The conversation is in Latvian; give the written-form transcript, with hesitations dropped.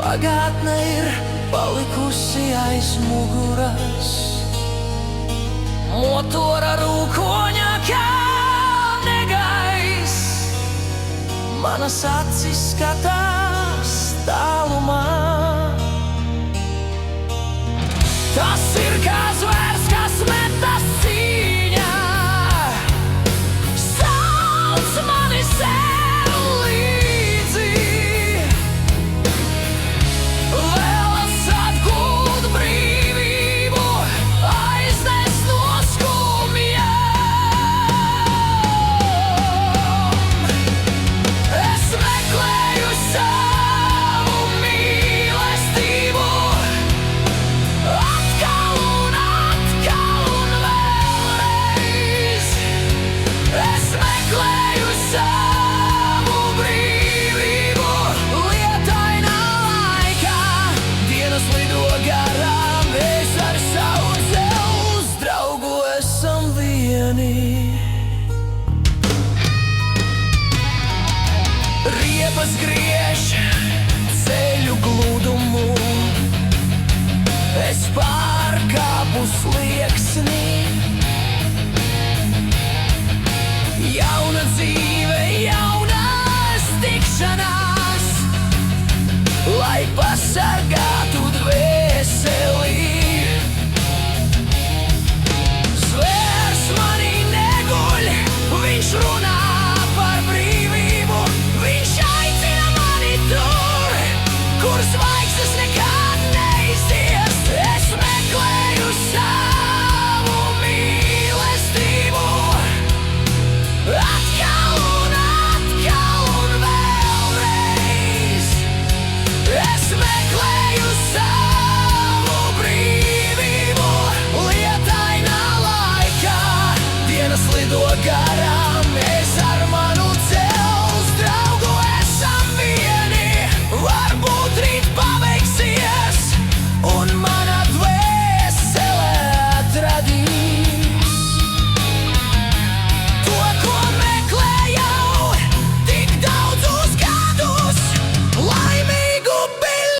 Pagātne ir palikusi aiz muguras, motora rūkoņa kā negaiss. Manas acis skatās tālumā. Tas ir kā zvērs, kas metas cīņā, sauc mani sev līdzi. Vēlas atgūt brīvību, aiznest no skumjām. Es meklēju savu mīlestību, atkal un vēlreiz. Es meklēju savu brīvību lietainā laikā. Dienas lido garām, es ar savu dzelzs draugu esam vieni. Riepas griež ceļu gludumu, es pārkāpu slieksni. Jauna dzīve, jaunas tikšanās, lai pasargā